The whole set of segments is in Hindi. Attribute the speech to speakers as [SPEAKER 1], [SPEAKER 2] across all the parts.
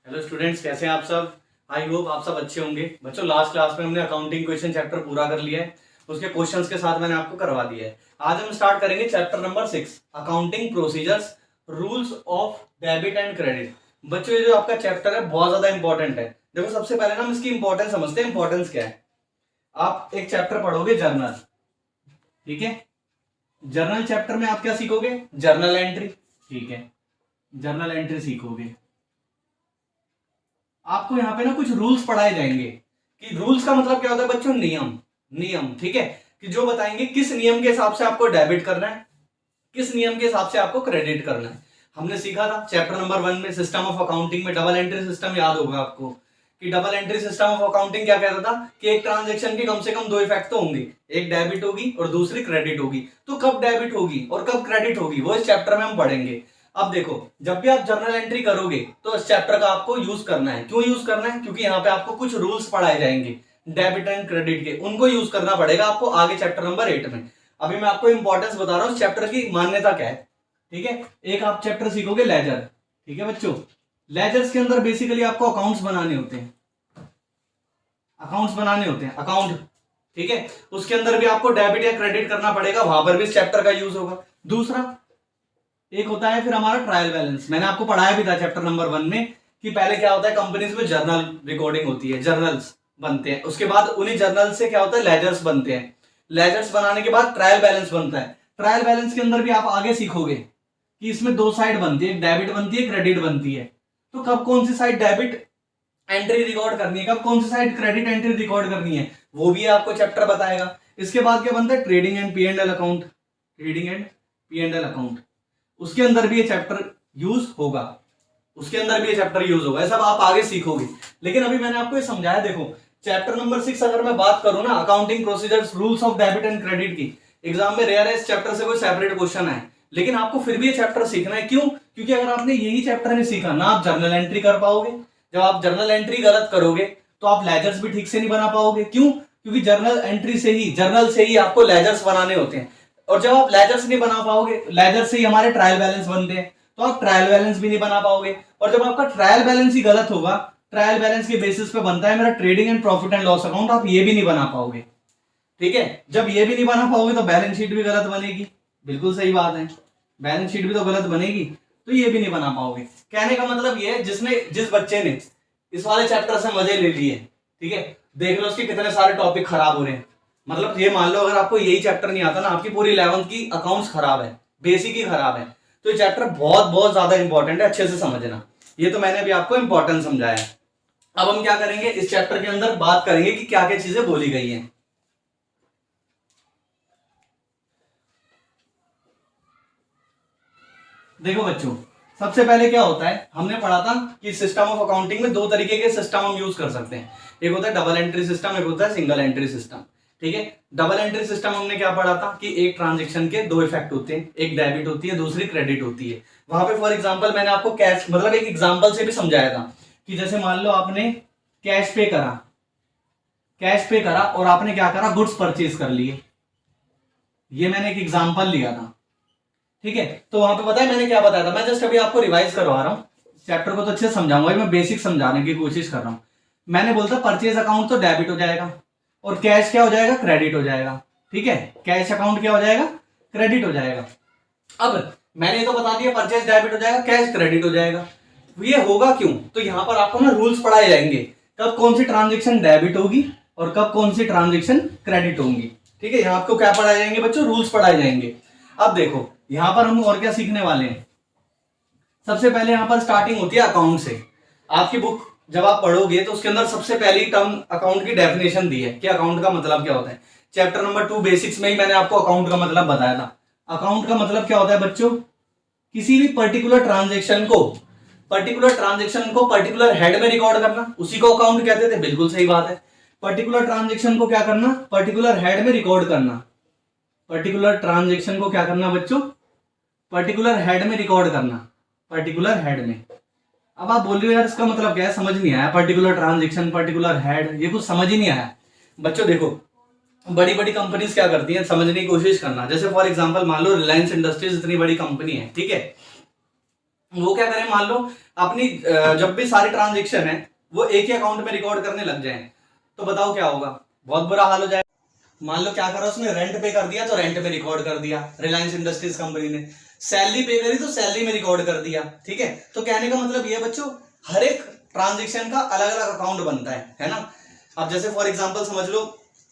[SPEAKER 1] हेलो स्टूडेंट्स, कैसे हैं आप सब। आई होप आप सब अच्छे होंगे। बच्चों, लास्ट क्लास में हमने अकाउंटिंग क्वेश्चन चैप्टर पूरा कर लिया है। उसके क्वेश्चंस के साथ मैंने आपको करवा दिया है। आज हम स्टार्ट करेंगे chapter number 6, accounting procedures, rules of debit and credit. बच्चों, ये जो आपका चैप्टर है बहुत ज्यादा इंपॉर्टेंट है। देखो, सबसे पहले ना हम इसकी इंपॉर्टेंस समझते हैं। इंपॉर्टेंस क्या है? आप एक चैप्टर पढ़ोगे जर्नल, ठीक है। जर्नल चैप्टर में आप क्या सीखोगे? जर्नल एंट्री, ठीक है। जर्नल एंट्री सीखोगे। आपको यहाँ पे ना कुछ रूल्स पढ़ाए जाएंगे कि रूल्स का मतलब क्या होता है बच्चों? नियम। नियम, ठीक है, कि जो बताएंगे किस नियम के हिसाब से आपको डेबिट करना है, किस नियम के हिसाब से आपको क्रेडिट करना है। हमने सीखा था चैप्टर नंबर 1 में सिस्टम ऑफ अकाउंटिंग में डबल एंट्री सिस्टम, याद होगा आपको कि double entry system of accounting क्या कहता था कि एक ट्रांजेक्शन के कम से कम दो इफेक्ट तो होंगे, एक डेबिट होगी और दूसरी क्रेडिट होगी। तो कब डेबिट होगी और कब क्रेडिट होगी वो इस चैप्टर में हम पढ़ेंगे। अब देखो, जब भी आप जर्नल एंट्री करोगे तो इस चैप्टर का आपको यूज करना है। क्यों यूज करना है? क्योंकि यहाँ पे आपको कुछ रूल्स पढ़ाए जाएंगे डेबिट एंड क्रेडिट के, उनको यूज करना पड़ेगा आपको आगे चैप्टर नंबर 8 में। अभी मैं आपको इंपॉर्टेंस बता रहा हूँ चैप्टर की मान्यता क्या है, ठीक है। एक आप चैप्टर सीखोगे लेजर, ठीक है बच्चों। लेजर्स के अंदर बेसिकली आपको अकाउंट्स बनाने होते हैं, अकाउंट्स बनाने होते हैं, अकाउंट, ठीक है। उसके अंदर भी आपको डेबिट या क्रेडिट करना पड़ेगा, वहां पर भी इस चैप्टर का यूज होगा। दूसरा एक होता है फिर हमारा ट्रायल बैलेंस। मैंने आपको पढ़ाया भी था चैप्टर नंबर 1 में कि पहले क्या होता है, कंपनीज में जर्नल रिकॉर्डिंग होती है, जर्नल्स बनते हैं। उसके बाद उन्हीं जर्नल से क्या होता है, लेजर्स बनते हैं। लेजर्स बनाने के बाद ट्रायल बैलेंस बनता है। ट्रायल बैलेंस के अंदर भी आप आगे सीखोगे कि इसमें दो साइड बनती है, एक डेबिट बनती है, क्रेडिट बनती है। तो कब कौन सी साइड डेबिट एंट्री रिकॉर्ड करनी है, कब कौन सी साइड क्रेडिट एंट्री रिकॉर्ड करनी है, वो भी आपको चैप्टर बताएगा। इसके बाद क्या बनता है, trading and P and L account, trading and P and L account. उसके अंदर भी ये चैप्टर यूज होगा, उसके अंदर भी ये चैप्टर यूज होगा। सब आप आगे सीखोगे। लेकिन अभी मैंने आपको ये समझाया। देखो, चैप्टर नंबर 6 अगर मैं बात करूं ना, accounting procedures, rules of debit and credit की, एग्जाम में रेयर है इस चैप्टर से कोई सेपरेट क्वेश्चन आए। लेकिन आपको फिर भी ये चैप्टर सीखना है। क्यों? क्योंकि अगर आपने यही चैप्टर नहीं सीखा ना, आप जर्नल एंट्री कर पाओगे। जब आप जर्नल एंट्री गलत करोगे तो आप लेजर्स भी ठीक से नहीं बना पाओगे। क्यों? क्योंकि जर्नल एंट्री से ही, जर्नल से ही आपको लेजर्स बनाने होते हैं। और जब आप लेजर्स नहीं बना पाओगे, लेजर से ही हमारे ट्रायल बैलेंस बनते हैं, तो आप ट्रायल बैलेंस भी नहीं बना पाओगे। और जब आपका ट्रायल बैलेंस ही गलत होगा, ट्रायल बैलेंस के बेसिस पे बनता है मेरा trading and profit and loss account, आप ये भी नहीं बना पाओगे, ठीक है। जब ये भी नहीं बना पाओगे तो बैलेंस शीट भी गलत बनेगी। बिल्कुल सही बात है, बैलेंस शीट भी तो गलत बनेगी, तो ये भी नहीं बना पाओगे। कहने का मतलब ये है, जिस बच्चे ने इस वाले चैप्टर से मजे ले लिए, ठीक है, देख लो उसके कितने सारे टॉपिक खराब हो रहे हैं। मतलब ये मान लो अगर आपको यही चैप्टर नहीं आता ना, आपकी पूरी 11th की अकाउंट्स खराब है, बेसिक ही खराब है। तो ये चैप्टर बहुत बहुत ज्यादा इंपॉर्टेंट है, अच्छे से समझना। ये तो मैंने अभी आपको इंपॉर्टेंट समझाया है। अब हम क्या करेंगे, इस चैप्टर के अंदर बात करेंगे कि क्या क्या चीजें बोली गई हैं। देखो बच्चों, सबसे पहले क्या होता है, हमने पढ़ा था कि सिस्टम ऑफ अकाउंटिंग में दो तरीके के सिस्टम हम यूज कर सकते हैं। एक होता है डबल एंट्री सिस्टम, एक होता है सिंगल एंट्री सिस्टम, ठीक है। डबल एंट्री सिस्टम हमने क्या पढ़ा था कि एक ट्रांजेक्शन के दो इफेक्ट होते हैं, एक डेबिट होती है, दूसरी क्रेडिट होती है। वहां पे फॉर एग्जांपल मैंने आपको कैश, मतलब एक एग्जांपल से भी समझाया था कि जैसे मान लो आपने कैश पे करा, कैश पे करा और आपने क्या करा, गुड्स परचेज कर लिए। ये मैंने एक एग्जांपल लिया था, ठीक है। तो वहां पे पता है मैंने क्या बताया था, मैं जस्ट अभी आपको रिवाइज करवा रहा हूँ। चैप्टर को तो अच्छे से समझाऊंगा, मैं बेसिक समझाने की कोशिश कर रहा हूँ। मैंने बोलता परचेज अकाउंट तो डेबिट हो जाएगा और कैश क्या हो जाएगा, क्रेडिट हो जाएगा, ठीक है। कैश अकाउंट क्या हो जाएगा, क्रेडिट हो जाएगा। अब मैंने तो बता दिया परचेज डेबिट हो जाएगा, कैश क्रेडिट हो जाएगा। ये होगा क्यों? तो यहां पर आपको ना रूल्स पढ़ाए जाएंगे, कब कौन सी ट्रांजेक्शन डेबिट होगी और कब कौन सी ट्रांजेक्शन क्रेडिट होंगी, ठीक है। यहाँ आपको क्या पढ़ाए जाएंगे बच्चों, रूल्स पढ़ाए जाएंगे। अब देखो यहां पर हम और क्या सीखने वाले हैं। सबसे पहले यहां पर स्टार्टिंग होती है अकाउंट से। आपकी बुक जब आप पढ़ोगे तो उसके अंदर सबसे पहली टर्म अकाउंट की डेफिनेशन दी है कि अकाउंट का मतलब क्या होता है। चैप्टर नंबर 2 बेसिक्स में ही मैंने आपको अकाउंट का मतलब बताया था। अकाउंट का मतलब क्या होता है बच्चों, किसी भी पर्टिकुलर ट्रांजेक्शन को पर्टिकुलर हेड में रिकॉर्ड करना, उसी को अकाउंट कहते थे। बिल्कुल सही बात है। पर्टिकुलर ट्रांजेक्शन को क्या करना, पर्टिकुलर हेड में रिकॉर्ड करना। पर्टिकुलर ट्रांजेक्शन को क्या करना बच्चों, पर्टिकुलर हेड में रिकॉर्ड करना, पर्टिकुलर हेड में। अब आप बोल रहे हो यार इसका मतलब क्या है, समझ नहीं आया। पर्टिकुलर ट्रांजेक्शन, पर्टिकुलर हेड, ये कुछ समझ ही नहीं आया। बच्चों देखो, बड़ी बड़ी कंपनीज क्या करती हैं, समझने की कोशिश करना। जैसे फॉर एग्जांपल मान लो रिलायंस इंडस्ट्रीज इतनी बड़ी कंपनी है, ठीक है। वो क्या करें, मान लो अपनी जब भी सारी ट्रांजेक्शन है वो एक ही अकाउंट में रिकॉर्ड करने लग जाए, तो बताओ क्या होगा, बहुत बुरा हाल हो जाएगा। मान लो क्या करा उसने, रेंट पे कर दिया तो रेंट में रिकॉर्ड कर दिया रिलायंस इंडस्ट्रीज कंपनी ने, सैलरी पे करी तो सैलरी में रिकॉर्ड कर दिया, ठीक है। तो कहने का मतलब ये बच्चों, हर एक ट्रांजेक्शन का अलग अलग अकाउंट बनता है ना। अब जैसे फॉर एग्जांपल समझ लो,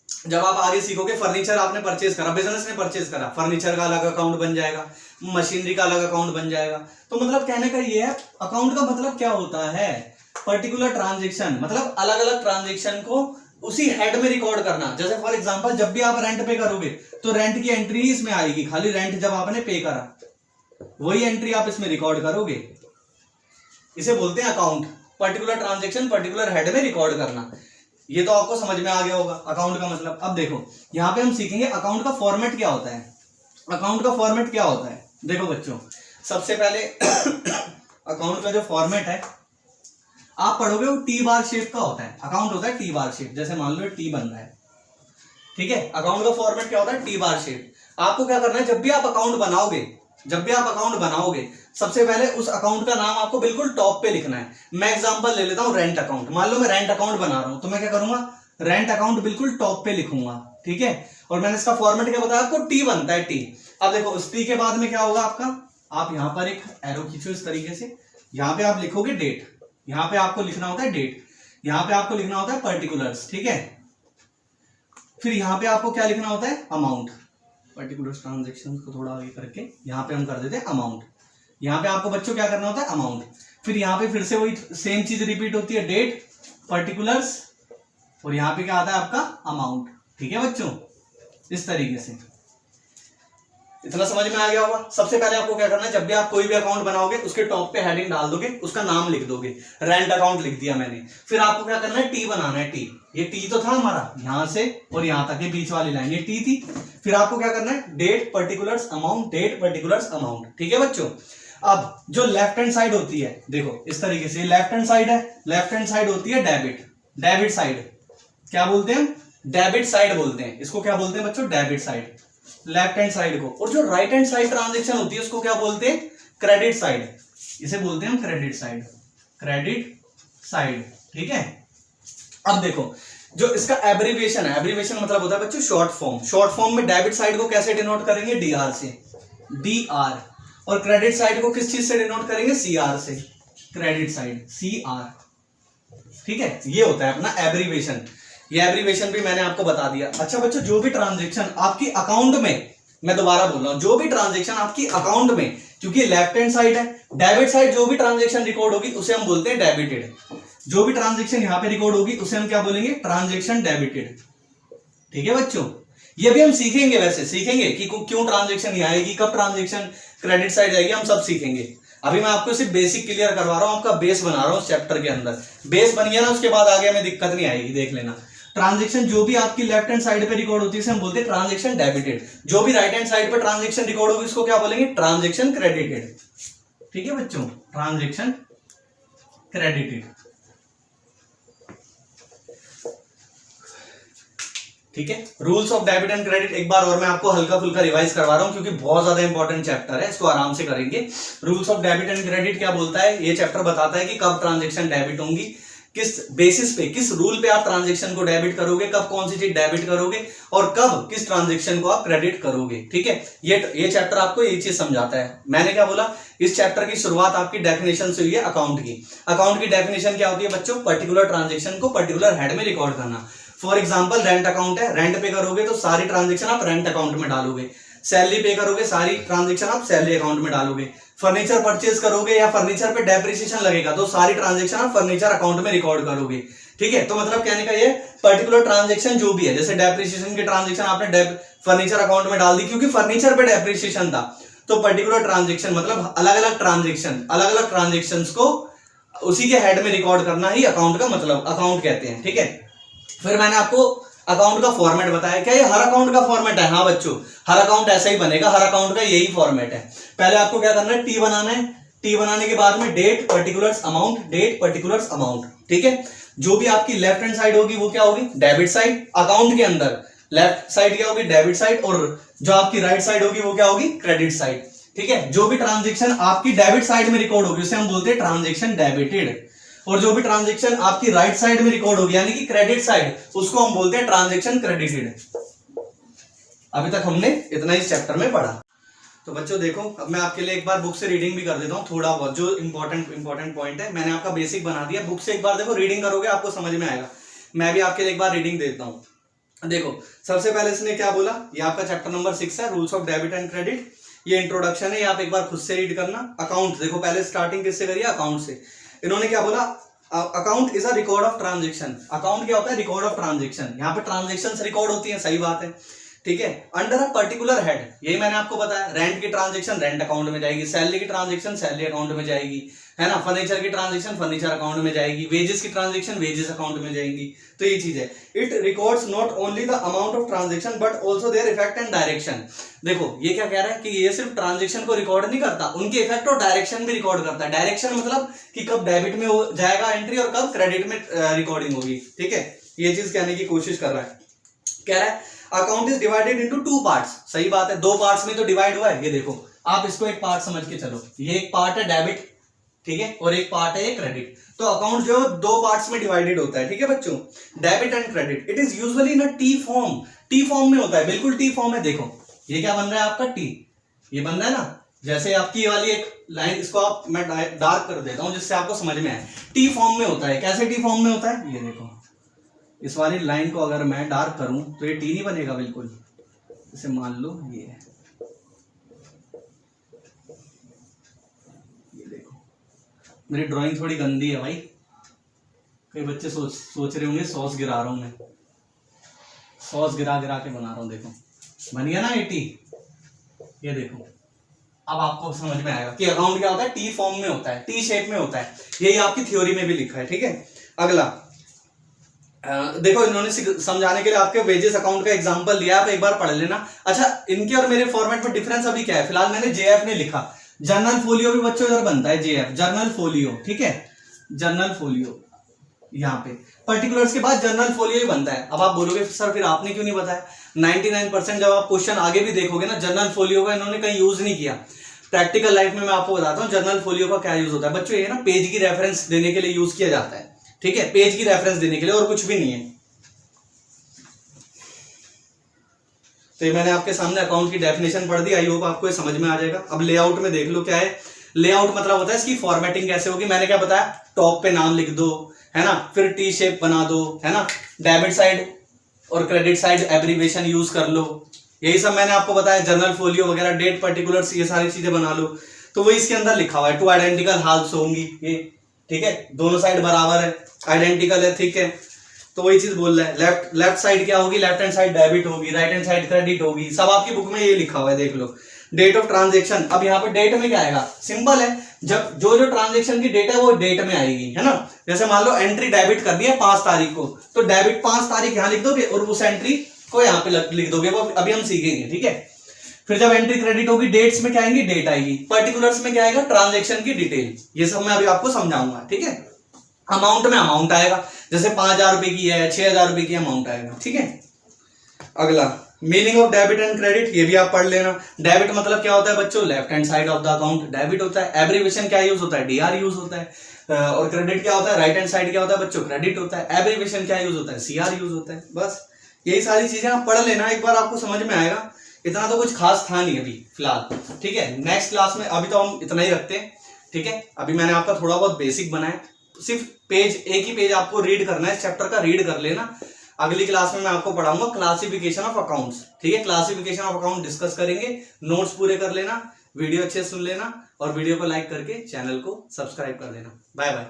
[SPEAKER 1] जब आप आगे सीखोगे, फर्नीचर आपने परचेज करा, बिजनेस ने परचेज करा, फर्नीचर का अलग अकाउंट बन जाएगा, मशीनरी का अलग अकाउंट बन जाएगा। तो मतलब कहने का ये है, अकाउंट का मतलब क्या होता है, पर्टिकुलर ट्रांजेक्शन, मतलब अलग अलग ट्रांजेक्शन को उसी हेड में रिकॉर्ड करना। जैसे फॉर एग्जांपल जब भी आप रेंट पे करोगे तो रेंट की एंट्री इसमें आएगी, खाली रेंट जब आपने पे करा वही एंट्री आप इसमें रिकॉर्ड करोगे, इसे बोलते हैं account. Particular transaction particular head में रिकॉर्ड करना, ये तो आपको समझ में आ गया होगा अकाउंट का मतलब। अब देखो यहां पे हम सीखेंगे अकाउंट का फॉर्मेट क्या होता है। अकाउंट का फॉर्मेट क्या होता है, देखो बच्चों, सबसे पहले अकाउंट का जो फॉर्मेट है आप पढ़ोगे वो टी बार शेप का होता है। अकाउंट होता है टी बार शेप, जैसे मान लो टी बन रहा है, ठीक है। अकाउंट का फॉर्मेट क्या होता है, टी बार शेप। आपको क्या करना है, जब भी आप अकाउंट बनाओगे सबसे पहले उस अकाउंट का नाम आपको बिल्कुल टॉप पे लिखना है। मैं एग्जांपल ले लेता हूं, रेंट अकाउंट। मान लो मैं रेंट अकाउंट बना रहा हूं, तो मैं क्या करूंगा, रेंट अकाउंट बिल्कुल टॉप पे लिखूंगा, ठीक है। और मैंने इसका फॉर्मेट क्या बताया आपको, टी बनता है, टी। अब देखो उस टी के बाद में क्या होगा आपका, आप यहां पर एक एरो खींचो इस तरीके से, यहां पे आप लिखोगे डेट, यहां पे आपको लिखना होता है डेट, यहां पे आपको लिखना होता है पर्टिकुलर्स, ठीक है। फिर यहां पे आपको क्या लिखना होता है, अमाउंट। पर्टिकुलर ट्रांजेक्शन को थोड़ा आगे करके यहां पे हम कर देते हैं अमाउंट। यहां पे आपको बच्चों क्या करना होता है, अमाउंट। फिर यहां पे फिर से वही सेम चीज रिपीट होती है, डेट, पर्टिकुलर्स, और यहां पे क्या आता है आपका अमाउंट, ठीक है बच्चों, इस तरीके से। इतना समझ में आ गया होगा। सबसे पहले आपको क्या करना है, जब भी आप कोई भी अकाउंट बनाओगे उसके टॉप पे हेडिंग डाल दोगे, उसका नाम लिख दोगे, रेंट अकाउंट लिख दिया मैंने। फिर आपको क्या करना है, टी बनाना है, टी। ये टी तो था हमारा, यहां से और यहां तक ये बीच वाली लाइन, ये टी थी। फिर आपको क्या करना है, date particulars amount, date particulars amount, ठीक है बच्चों। अब जो लेफ्ट हैंड साइड होती है, देखो इस तरीके से, लेफ्ट हैंड साइड है, लेफ्ट हैंड साइड होती है डेबिट, डेबिट साइड। क्या बोलते हैं, डेबिट साइड बोलते हैं इसको। क्या बोलते हैं बच्चों, debit side, left hand side को। और जो राइट हैंड साइड ट्रांजेक्शन होती है उसको क्या बोलते हैं, क्रेडिट साइड, इसे बोलते हैं हम क्रेडिट साइड, क्रेडिट साइड, ठीक है। अब देखो जो इसका एब्रीविएशन है, एब्रीविएशन मतलब होता है बच्चों शॉर्ट फॉर्म। शॉर्ट फॉर्म में डेबिट साइड को कैसे डिनोट करेंगे, डीआर से, डीआर। और क्रेडिट साइड को किस चीज से डिनोट करेंगे, सीआर से, क्रेडिट साइड, सीआर, ठीक है। ये होता है अपना एब्रीविएशन। ये एब्रीविएशन भी मैंने आपको बता दिया। अच्छा बच्चों, जो भी ट्रांजेक्शन आपकी अकाउंट में, मैं दोबारा बोल रहा हूं, जो भी ट्रांजेक्शन आपकी अकाउंट में, क्योंकि लेफ्ट हैंड साइड है, डेबिट साइड, जो भी ट्रांजेक्शन रिकॉर्ड होगी उसे हम बोलते हैं डेबिटेड। जो भी ट्रांजेक्शन यहां पे रिकॉर्ड होगी उसे हम क्या बोलेंगे, ट्रांजेक्शन डेबिटेड, ठीक है बच्चों। ये भी हम सीखेंगे, वैसे सीखेंगे कि क्यों ट्रांजेक्शन यहाँ आएगी, कब ट्रांजेक्शन क्रेडिट साइड आएगी, हम सब सीखेंगे। अभी मैं आपको सिर्फ बेसिक क्लियर करवा रहा हूं, आपका बेस बना रहा हूं चैप्टर के अंदर। बेस बन गया ना, उसके बाद आगे हमें दिक्कत नहीं आएगी, देख लेना। ट्रांजेक्शन जो भी आपकी लेफ्ट हैंड साइड पे रिकॉर्ड होती है हम बोलते हैं ट्रांजेक्शन डेबिटेड। जो भी राइट हैंड साइड पे ट्रांजेक्शन रिकॉर्ड होगी उसको क्या बोलेंगे, ट्रांजेक्शन क्रेडिटेड, ठीक है बच्चों, ट्रांजेक्शन क्रेडिटेड, ठीक है। Rules of debit and credit एक बार और मैं आपको हल्का फुल्का रिवाइज करवा रहा हूं, क्योंकि बहुत ज्यादा इंपॉर्टेंट चैप्टर है, इसको आराम से करेंगे। Rules of debit and credit क्या बोलता है, ये चैप्टर बताता है कि कब ट्रांजेक्शन डेबिट होंगी, किस बेसिस पे, किस रूल पे आप ट्रांजेक्शन को डेबिट करोगे, कब कौन सी चीज डेबिट करोगे, और कब किस ट्रांजेक्शन को आप क्रेडिट करोगे, ठीक है। ये चैप्टर आपको यही चीज समझाता है। मैंने क्या बोला, इस चैप्टर की शुरुआत आपकी डेफिनेशन से हुई है अकाउंट की। अकाउंट की डेफिनेशन क्या होती है बच्चों, पर्टिकुलर ट्रांजेक्शन को पर्टिकुलर हेड में रिकॉर्ड करना। फॉर एग्जाम्पल रेंट अकाउंट है, रेंट पे करोगे तो सारी ट्रांजेक्शन आप रेंट अकाउंट में डालोगे। सैलरी पे करोगे, सारी ट्रांजेक्शन आप सैलरी अकाउंट में डालोगे। फर्नीचर परचेज करोगे या फर्नीचर पे डेप्रिसिएशन लगेगा तो सारी ट्रांजेक्शन आप फर्नीचर अकाउंट में रिकॉर्ड करोगे, ठीक है। तो मतलब कहने का ये, पर्टिकुलर ट्रांजेक्शन जो भी है, जैसे डेप्रिसिएशन की ट्रांजेक्शन आपने फर्नीचर अकाउंट में डाल दी क्योंकि फर्नीचर पे डेप्रिसिएशन था, तो पर्टिकुलर ट्रांजेक्शन मतलब अलग अलग ट्रांजेक्शन को उसी के हेड में रिकॉर्ड करना ही अकाउंट का मतलब अकाउंट कहते हैं, ठीक है। फिर मैंने आपको अकाउंट का फॉर्मेट बताया। क्या ये हर अकाउंट का फॉर्मेट है? हाँ बच्चों, हर अकाउंट ऐसा ही बनेगा, हर अकाउंट का यही फॉर्मेट है। पहले आपको क्या करना है, टी बनाना है। टी बनाने के बाद में date particulars amount, date particulars amount, ठीक है। जो भी आपकी लेफ्ट हैंड साइड होगी वो क्या होगी, डेबिट साइड। अकाउंट के अंदर लेफ्ट साइड क्या होगी, डेबिट साइड, और जो आपकी राइट साइड होगी वो क्या होगी, क्रेडिट साइड। ठीक है, जो भी ट्रांजेक्शन आपकी डेबिट साइड में रिकॉर्ड होगी उसे हम बोलते हैं ट्रांजेक्शन डेबिटेड, और जो भी ट्रांजेक्शन आपकी राइट साइड में रिकॉर्ड होगी यानी कि क्रेडिट साइड, उसको हम बोलते हैं ट्रांजेक्शन क्रेडिटेड। अभी तक हमने इतना इस चैप्टर में पढ़ा। तो बच्चों देखो, अब मैं आपके लिए एक बार बुक से रीडिंग भी कर देता हूँ, थोड़ा बहुत जो इंपॉर्टेंट पॉइंट है मैंने आपका बेसिक बना दिया। बुक से एक बार देखो, रीडिंग करोगे आपको समझ में आएगा। मैं भी आपके लिए एक बार रीडिंग देता हूँ। देखो सबसे पहले इसने क्या बोला, ये आपका चैप्टर नंबर 6 है, rules of debit and credit. ये इंट्रोडक्शन है, ये आप एक बार खुद से रीड करना। अकाउंट देखो, पहले स्टार्टिंग किससे करिए, अकाउंट से। इन्होंने क्या बोला, account is a record of transaction. Account क्या होता है, रिकॉर्ड ऑफ ट्रांजेक्शन। यहाँ पे ट्रांजेक्शन रिकॉर्ड होती है, सही बात है, ठीक है। अंडर अ पर्टिकुलर हेड, यही मैंने आपको बताया, रेंट की ट्रांजेक्शन रेंट अकाउंट में जाएगी, सैलरी की ट्रांजेक्शन सैलरी अकाउंट में जाएगी, है ना, फर्नीचर की ट्रांजेक्शन फर्नीचर अकाउंट में जाएगी, वेजेस की ट्रांजेक्शन वेजेस अकाउंट में जाएंगी। तो ये चीज है। It records not only the amount of transaction but also their effect and direction. देखो ये क्या कह रहा है कि ये सिर्फ ट्रांजेक्शन को रिकॉर्ड नहीं करता, उनके इफेक्ट और डायरेक्शन भी रिकॉर्ड करता है। डायरेक्शन मतलब कि कब डेबिट में हो जाएगा एंट्री और कब क्रेडिट में रिकॉर्डिंग होगी, ठीक है। ये चीज कहने की कोशिश कर रहा है। कह रहा है account is divided into 2 parts. सही बात है, 2 पार्ट्स में तो डिवाइड हुआ है। ये देखो, आप इसको एक पार्ट समझ के चलो, ये एक पार्ट है डेबिट, ठीक है, और एक पार्ट है क्रेडिट। तो अकाउंट जो 2 पार्ट्स में डिवाइडेड होता है, ठीक है बच्चों, debit and credit. It is usually in a T form. T form में होता है, बिल्कुल टी फॉर्म है। देखो ये क्या बन रहा है आपका, टी, ये बन रहा है ना, जैसे आपकी ये वाली एक लाइन, इसको आप मैं डार्क कर देता हूं जिससे आपको समझ में आए। टी फॉर्म में होता है। कैसे टी फॉर्म में होता है, ये देखो, इस वाली लाइन को अगर मैं डार्क करूं तो ये टी नहीं बनेगा बिल्कुल। जैसे मान लो ये देखो, मेरी ड्राइंग थोड़ी गंदी है भाई, कई बच्चे सोच रहे होंगे सॉस गिरा रहा हूं मैं, सॉस गिरा के बना रहा हूं। देखो बन गया ना ये टी, ये देखो। अब आपको समझ में आएगा कि अकाउंट क्या होता है, टी फॉर्म में होता है, टी शेप में होता है। यही आपकी थ्योरी में भी लिखा है, ठीक है। अगला देखो, इन्होंने समझाने के लिए आपके वेजेस अकाउंट का एग्जांपल दिया, आप एक बार पढ़ लेना। अच्छा, इनके और मेरे फॉर्मेट में डिफरेंस अभी क्या है, फिलहाल मैंने जेएफ ने लिखा, जर्नल फोलियो भी बच्चों इधर बनता है, जेएफ जर्नल फोलियो, ठीक है, जर्नल फोलियो। यहाँ पे पर्टिकुलर्स के बाद जर्नल फोलियो ही बनता है। अब आप बोलोगे सर फिर आपने क्यों नहीं बताया। 99% जब आप क्वेश्चन आगे भी देखोगे ना, जर्नल फोलियो का इन्होंने कहीं यूज नहीं किया। प्रैक्टिकल लाइफ में मैं आपको बताता हूँ जर्नल फोलियो का क्या यूज होता है बच्चों। ये ना पेज की रेफरेंस देने के लिए यूज किया जाता है, ठीक है, पेज की रेफरेंस देने के लिए, और कुछ भी नहीं है। तो ये मैंने आपके सामने अकाउंट की डेफिनेशन पढ़ दी, आई होप आपको ये समझ में आ जाएगा। अब लेआउट में देख लो क्या है। लेआउट मतलब होता है इसकी फॉर्मेटिंग कैसे होगी। मैंने क्या बताया, टॉप पे नाम लिख दो, है ना, फिर टी शेप बना दो, है ना, डेबिट साइड और क्रेडिट साइड एब्रीविएशन यूज कर लो, यही सब मैंने आपको बताया। जर्नल फोलियो वगैरह, डेट पर्टिकुलर्स, ये सारी चीजें बना लो। तो वो इसके अंदर लिखा हुआ है, 2 आइडेंटिकल हाल्स होंगी ये, ठीक है, दोनों साइड बराबर है, आइडेंटिकल है, ठीक है। तो वही चीज बोल रहा है। लेफ्ट साइड क्या होगी, लेफ्ट हैंड साइड डेबिट होगी, राइट हैंड साइड क्रेडिट होगी। सब आपकी बुक में ये लिखा हुआ है, देख लो। डेट ऑफ ट्रांजेक्शन, अब यहाँ पे डेट में क्या आएगा, सिंपल है, जब जो ट्रांजेक्शन की डेट है वो डेट में आएगी, है ना। जैसे मान लो एंट्री डेबिट करनी है 5 तारीख को, तो डेबिट 5 तारीख यहाँ लिख दोगे और उस एंट्री को यहाँ पे लिख दोगे, वो अभी हम सीखेंगे, ठीक है। फिर जब एंट्री क्रेडिट होगी, डेट्स में क्या आएंगी, डेट आएगी, पर्टिकुलर्स में क्या आएगा, ट्रांजेक्शन की डिटेल। ये सब मैं अभी आपको समझाऊंगा, ठीक है। अमाउंट में अमाउंट आएगा, जैसे 5000 रुपए की है, 6000 रुपए की अमाउंट आएगा, ठीक है। अगला meaning of debit and credit, ये भी आप पढ़ लेना। डेबिट मतलब क्या होता है बच्चों, left hand side of the account debit होता है। एब्रीविएशन क्या यूज होता है, डीआर यूज होता है। और क्रेडिट क्या होता है, राइट हैंड साइड क्या होता है बच्चों, क्रेडिट होता है। एब्रीविएशन क्या यूज होता है, सीआर यूज होता है। बस यही सारी चीजें आप पढ़ लेना, एक बार आपको समझ में आएगा। इतना तो कुछ खास था नहीं अभी फिलहाल, ठीक है। नेक्स्ट क्लास में अभी तो हम इतना ही रखते हैं, ठीक है। अभी मैंने आपका थोड़ा बहुत बेसिक बनाया, सिर्फ एक ही पेज आपको रीड करना है, इस चैप्टर का रीड कर लेना। अगली क्लास में मैं आपको पढ़ाऊंगा क्लासिफिकेशन ऑफ अकाउंट्स, ठीक है। क्लासिफिकेशन ऑफ अकाउंट डिस्कस करेंगे, नोट्स पूरे कर लेना, वीडियो अच्छे से सुन लेना, और वीडियो को लाइक करके चैनल को सब्सक्राइब कर देना। Bye bye.